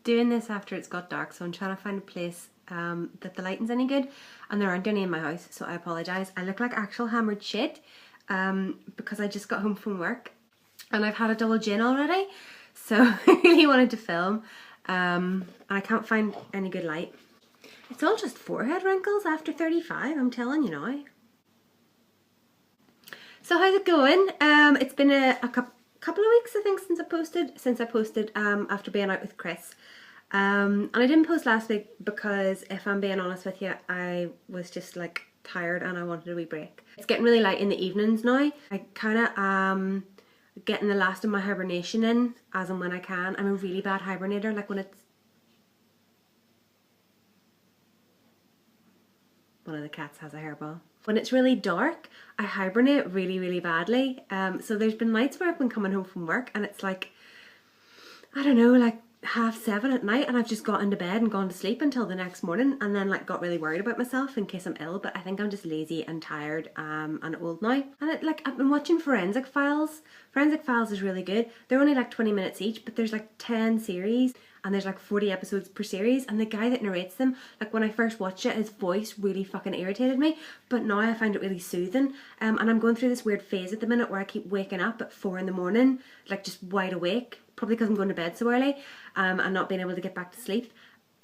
doing this after it's got dark, so I'm trying to find a place that the lighting's any good, and there aren't any in my house, so I apologise. I look like actual hammered shit because I just got home from work and I've had a double gin already, so I really wanted to film and I can't find any good light. It's all just forehead wrinkles after 35, I'm telling you now. So how's it going? It's been a couple of weeks, I think, since I posted after being out with Chris. And I didn't post last week because, if I'm being honest with you, I was just like tired and I wanted a wee break. It's getting really light in the evenings now. I kind of getting the last of my hibernation in as and when I can. I'm a really bad hibernator, like when it's... One of the cats has a hairball. When it's really dark, I hibernate really, really badly. So there's been nights where I've been coming home from work and it's like, I don't know, like 7:30 at night, and I've just got into bed and gone to sleep until the next morning, and then like got really worried about myself in case I'm ill. But I think I'm just lazy and tired and old now. And I've been watching Forensic Files. Forensic Files is really good. They're only like 20 minutes each, but there's like 10 series and there's like 40 episodes per series, and the guy that narrates them, like when I first watched it, his voice really fucking irritated me, but now I find it really soothing. And I'm going through this weird phase at the minute where I keep waking up at 4 in the morning, like just wide awake, probably because I'm going to bed so early and not being able to get back to sleep.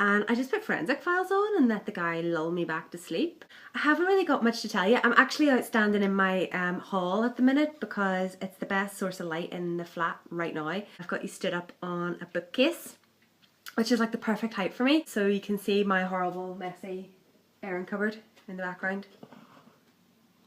And I just put Forensic Files on and let the guy lull me back to sleep. I haven't really got much to tell you. I'm actually out standing in my hall at the minute because it's the best source of light in the flat right now. I've got you stood up on a bookcase, which is like the perfect height for me. So you can see my horrible, messy airing cupboard in the background.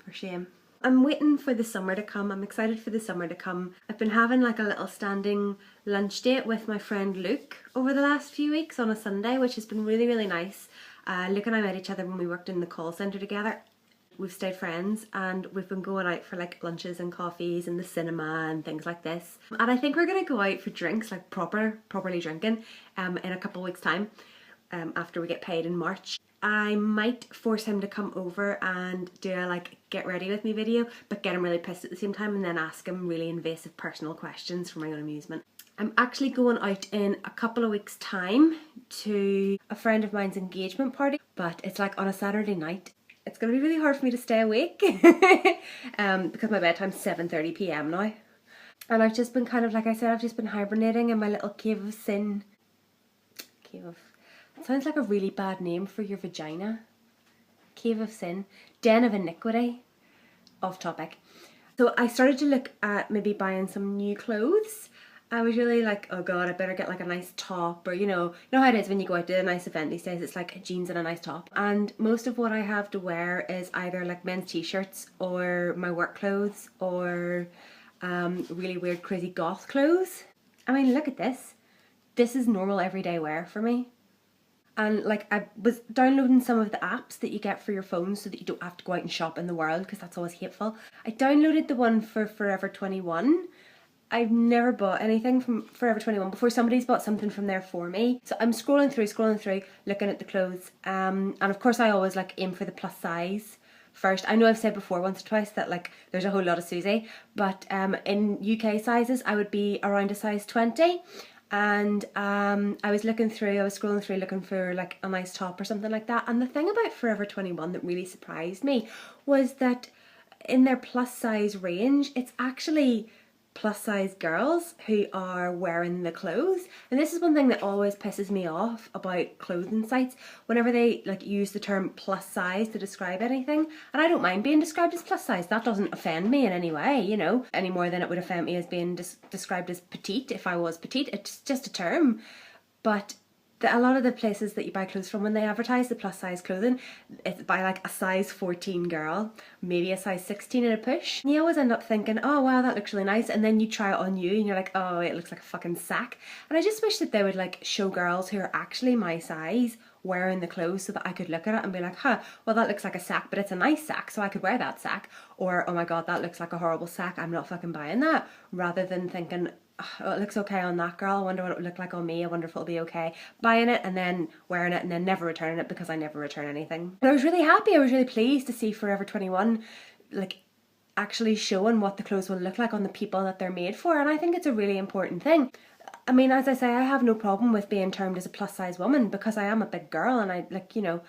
For shame. I'm waiting for the summer to come. I'm excited for the summer to come. I've been having like a little standing lunch date with my friend Luke over the last few weeks on a Sunday, which has been really, really nice. Luke and I met each other when we worked in the call centre together. We've stayed friends and we've been going out for like lunches and coffees and the cinema and things like this. And I think we're going to go out for drinks, like properly drinking, in a couple of weeks' time, after we get paid in March. I might force him to come over and do a like get ready with me video, but get him really pissed at the same time and then ask him really invasive personal questions for my own amusement. I'm actually going out in a couple of weeks' time to a friend of mine's engagement party, but it's like on a Saturday night. It's going to be really hard for me to stay awake because my bedtime's 7:30 p.m. now. And I've just been kind of, like I said, I've just been hibernating in my little cave of sin. Cave of... It sounds like a really bad name for your vagina. Cave of sin. Den of iniquity. Off topic. So I started to look at maybe buying some new clothes. I was really like, oh god, I better get like a nice top, or you know how it is when you go out to a nice event these days, it's like jeans and a nice top. And most of what I have to wear is either like men's t-shirts or my work clothes or really weird crazy goth clothes. I mean, look at this. This is normal everyday wear for me. And like I was downloading some of the apps that you get for your phone so that you don't have to go out and shop in the world, because that's always hateful. I downloaded the one for Forever 21. I've never bought anything from Forever 21 before. Somebody's bought something from there for me. So I'm scrolling through, looking at the clothes. And of course I always like aim for the plus size first. I know I've said before once or twice that like there's a whole lot of Suzie, but in UK sizes I would be around a size 20. And I was scrolling through looking for like a nice top or something like that. And the thing about Forever 21 that really surprised me was that in their plus size range, it's actually plus size girls who are wearing the clothes. And this is one thing that always pisses me off about clothing sites, whenever they like use the term plus size to describe anything. And I don't mind being described as plus size, that doesn't offend me in any way, you know, any more than it would offend me as being described as petite if I was petite. It's just a term. But a lot of the places that you buy clothes from, when they advertise the plus size clothing, it's by like a size 14 girl, maybe a size 16 in a push. And you always end up thinking, oh wow, that looks really nice, and then you try it on you and you're like, oh, it looks like a fucking sack. And I just wish that they would like show girls who are actually my size wearing the clothes so that I could look at it and be like, huh, well that looks like a sack, but it's a nice sack, so I could wear that sack. Or, oh my god, that looks like a horrible sack, I'm not fucking buying that. Rather than thinking, oh, it looks okay on that girl, I wonder what it would look like on me, I wonder if it'll be okay. Buying it and then wearing it and then never returning it, because I never return anything. But I was really happy, I was really pleased to see Forever 21 like actually showing what the clothes will look like on the people that they're made for, and I think it's a really important thing. I mean, as I say, I have no problem with being termed as a plus size woman because I am a big girl and I like, you know,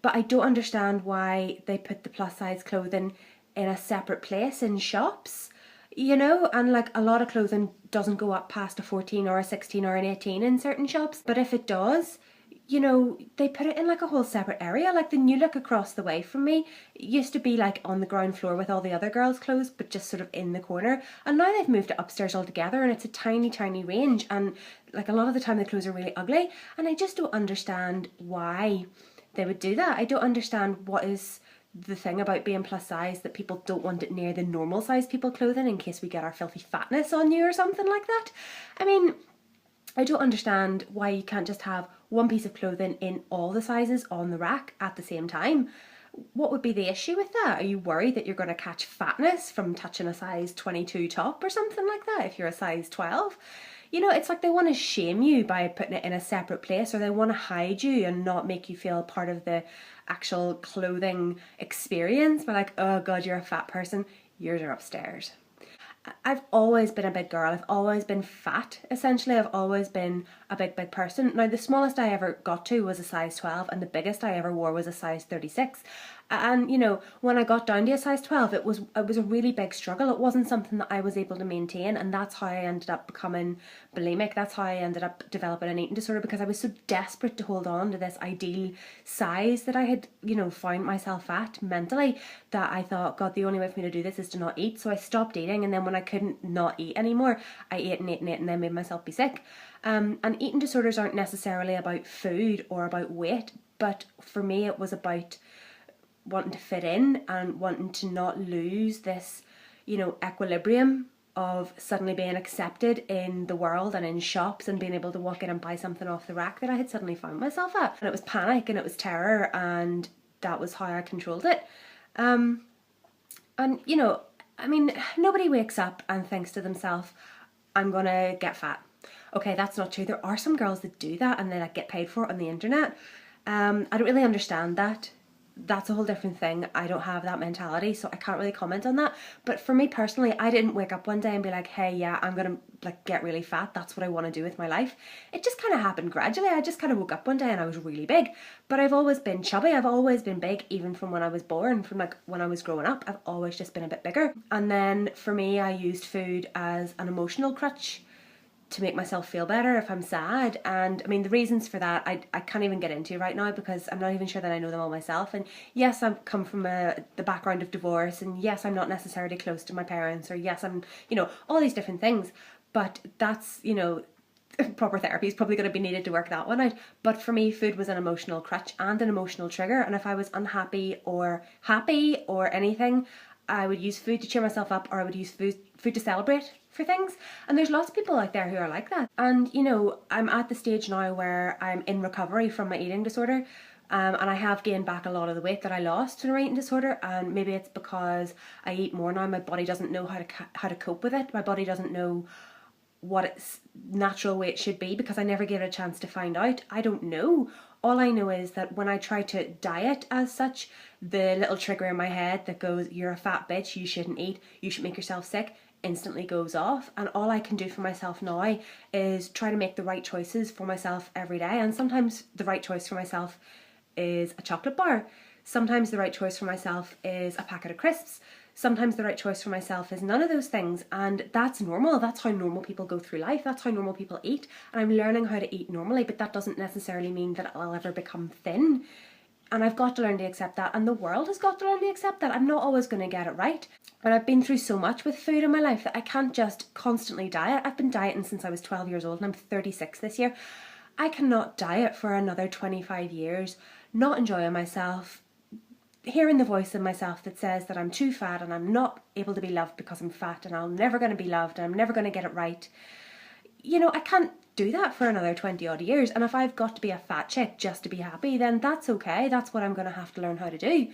but I don't understand why they put the plus size clothing in a separate place in shops, you know, and like a lot of clothing doesn't go up past a 14 or a 16 or an 18 in certain shops, but if it does, you know, they put it in like a whole separate area. Like the New Look across the way from me used to be like on the ground floor with all the other girls' clothes, but just sort of in the corner. And now they've moved it upstairs altogether and it's a tiny, tiny range. And like a lot of the time the clothes are really ugly. And I just don't understand why they would do that. I don't understand what is the thing about being plus size that people don't want it near the normal size people clothing in case we get our filthy fatness on you or something like that. I mean, I don't understand why you can't just have one piece of clothing in all the sizes on the rack at the same time. What would be the issue with that? Are you worried that you're going to catch fatness from touching a size 22 top or something like that if you're a size 12? You know, it's like they want to shame you by putting it in a separate place, or they want to hide you and not make you feel part of the actual clothing experience. But like, oh God, you're a fat person, yours are upstairs. I've always been a big girl. I've always been fat, essentially. I've always been a big, big person. Now, the smallest I ever got to was a size 12, and the biggest I ever wore was a size 36. And, you know, when I got down to a size 12, it was a really big struggle. It wasn't something that I was able to maintain, and that's how I ended up becoming bulimic. That's how I ended up developing an eating disorder, because I was so desperate to hold on to this ideal size that I had, you know, found myself at mentally, that I thought, God, the only way for me to do this is to not eat. So I stopped eating, and then when I couldn't not eat anymore, I ate and ate and ate and then made myself be sick. And eating disorders aren't necessarily about food or about weight, but for me it was about wanting to fit in and wanting to not lose this, you know, equilibrium of suddenly being accepted in the world and in shops and being able to walk in and buy something off the rack that I had suddenly found myself at. And it was panic and it was terror, and that was how I controlled it. And, you know, I mean, nobody wakes up and thinks to themselves, I'm gonna get fat. Okay, that's not true. There are some girls that do that and they like get paid for it on the internet. I don't really understand that. That's a whole different thing. I don't have that mentality, so I can't really comment on that. But for me personally, I didn't wake up one day and be like, hey, yeah, I'm gonna like get really fat. That's what I want to do with my life. It just kind of happened gradually. I just kind of woke up one day and I was really big. But I've always been chubby. I've always been big, even from when I was born, from like when I was growing up. I've always just been a bit bigger. And then for me, I used food as an emotional crutch to make myself feel better if I'm sad. And I mean, the reasons for that I can't even get into right now, because I'm not even sure that I know them all myself. And yes, I've come from the background of divorce, and yes, I'm not necessarily close to my parents, or yes, I'm, you know, all these different things. But that's, you know, proper therapy is probably going to be needed to work that one out. But for me, food was an emotional crutch and an emotional trigger. And if I was unhappy or happy or anything, I would use food to cheer myself up, or I would use food to celebrate for things. And there's lots of people out there who are like that. And, you know, I'm at the stage now where I'm in recovery from my eating disorder. And I have gained back a lot of the weight that I lost in my eating disorder, and maybe it's because I eat more now. My body doesn't know how to cope with it. My body doesn't know what its natural weight should be, because I never gave it a chance to find out. I don't know. All I know is that when I try to diet as such, the little trigger in my head that goes, you're a fat bitch, you shouldn't eat, you should make yourself sick, instantly goes off. And all I can do for myself now is try to make the right choices for myself every day. And sometimes the right choice for myself is a chocolate bar. Sometimes the right choice for myself is a packet of crisps. Sometimes the right choice for myself is none of those things, and that's normal. That's how normal people go through life. That's how normal people eat, and I'm learning how to eat normally, but that doesn't necessarily mean that I'll ever become thin. And I've got to learn to accept that, and the world has got to learn to accept that. I'm not always going to get it right. And I've been through so much with food in my life that I can't just constantly diet. I've been dieting since I was 12 years old, and I'm 36 this year. I cannot diet for another 25 years, not enjoying myself, hearing the voice in myself that says that I'm too fat and I'm not able to be loved because I'm fat, and I'm never going to be loved and I'm never going to get it right. You know, I can't do that for another 20 odd years. And if I've got to be a fat chick just to be happy, then that's okay. That's what I'm going to have to learn how to do.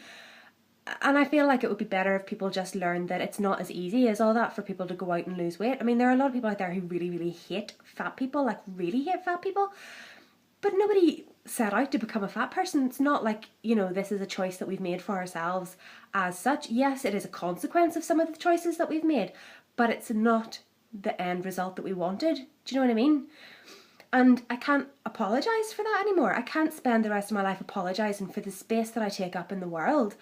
And I feel like it would be better if people just learned that it's not as easy as all that for people to go out and lose weight. I mean, there are a lot of people out there who really, really hate fat people, like really hate fat people. But nobody set out to become a fat person. It's not like, you know, this is a choice that we've made for ourselves as such. Yes, it is a consequence of some of the choices that we've made, but it's not the end result that we wanted. Do you know what I mean? And I can't apologise for that anymore. I can't spend the rest of my life apologising for the space that I take up in the world.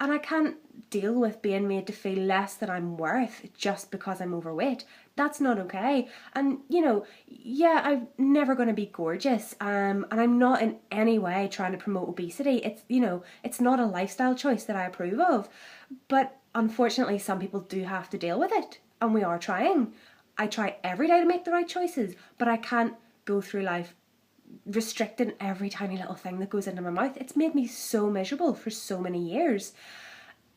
And I can't deal with being made to feel less than I'm worth just because I'm overweight. That's not okay. And, you know, yeah, I'm never going to be gorgeous. And I'm not in any way trying to promote obesity. It's, you know, it's not a lifestyle choice that I approve of. But unfortunately, some people do have to deal with it. And we are trying. I try every day to make the right choices, but I can't go through life restricting every tiny little thing that goes into my mouth. It's made me so miserable for so many years.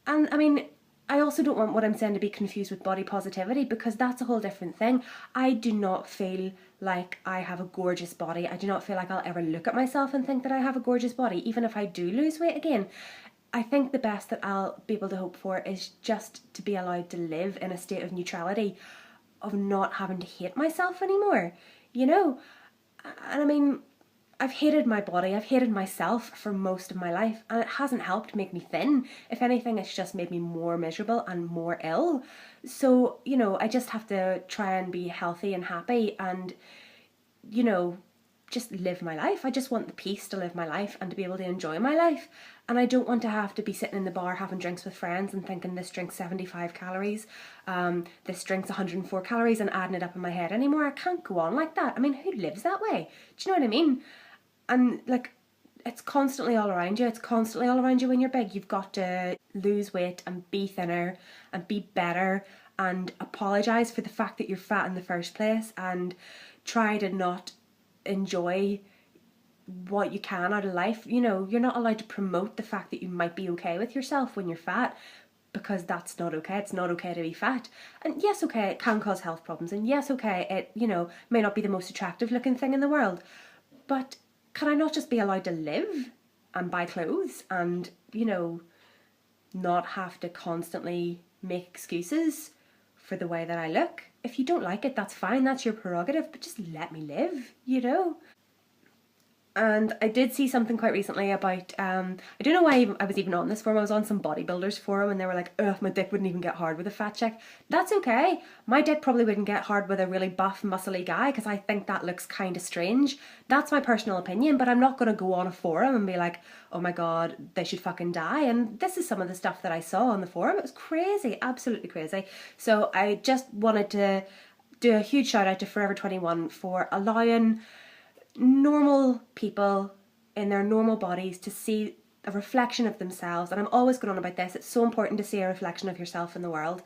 And I mean, I also don't want what I'm saying to be confused with body positivity, because that's a whole different thing. I do not feel like I have a gorgeous body. I do not feel like I'll ever look at myself and think that I have a gorgeous body, even if I do lose weight again. I think the best that I'll be able to hope for is just to be allowed to live in a state of neutrality, of not having to hate myself anymore, you know? And I mean, I've hated my body, I've hated myself for most of my life, and it hasn't helped make me thin. If anything, it's just made me more miserable and more ill. So, you know, I just have to try and be healthy and happy and, you know, just live my life. I just want the peace to live my life and to be able to enjoy my life. And I don't want to have to be sitting in the bar having drinks with friends and thinking this drink's 75 calories, this drink's 104 calories, and adding it up in my head anymore. I can't go on like that. I mean, who lives that way? Do you know what I mean? And like, it's constantly all around you. It's constantly all around you when you're big. You've got to lose weight and be thinner and be better and apologise for the fact that you're fat in the first place, and try to not enjoy what you can out of life. You know, you're not allowed to promote the fact that you might be okay with yourself when you're fat, because that's not okay. It's not okay to be fat. And yes, okay, it can cause health problems, and yes, okay, it, you know, may not be the most attractive looking thing in the world, but can I not just be allowed to live and buy clothes and, you know, not have to constantly make excuses for the way that I look? If you don't like it, that's fine, that's your prerogative, but just let me live, you know? And I did see something quite recently about, I don't know why I was even on this forum. I was on some bodybuilders forum, and they were like, ugh, my dick wouldn't even get hard with a fat chick. That's okay. My dick probably wouldn't get hard with a really buff, muscly guy, because I think that looks kind of strange. That's my personal opinion, but I'm not going to go on a forum and be like, oh my god, they should fucking die. And this is some of the stuff that I saw on the forum. It was crazy, absolutely crazy. So I just wanted to do a huge shout out to Forever 21 for allowing normal people in their normal bodies to see a reflection of themselves. And I'm always going on about this. It's so important to see a reflection of yourself in the world.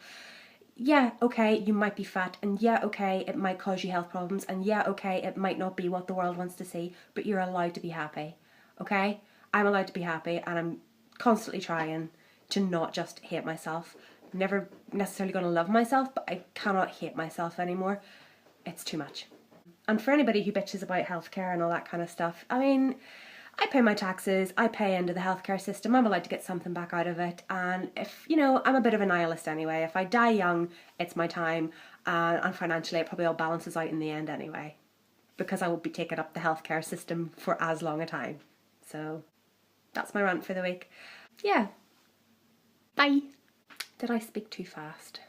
Yeah, okay, you might be fat, and yeah, okay, it might cause you health problems, and yeah, okay, it might not be what the world wants to see, but you're allowed to be happy, okay? I'm allowed to be happy, and I'm constantly trying to not just hate myself. I'm never necessarily going to love myself, but I cannot hate myself anymore. It's too much. And for anybody who bitches about healthcare and all that kind of stuff, I mean, I pay my taxes, I pay into the healthcare system, I'm allowed to get something back out of it. And if, you know, I'm a bit of a nihilist anyway. If I die young, it's my time. And financially, it probably all balances out in the end anyway, because I will be taking up the healthcare system for as long a time. So that's my rant for the week. Yeah. Bye. Did I speak too fast?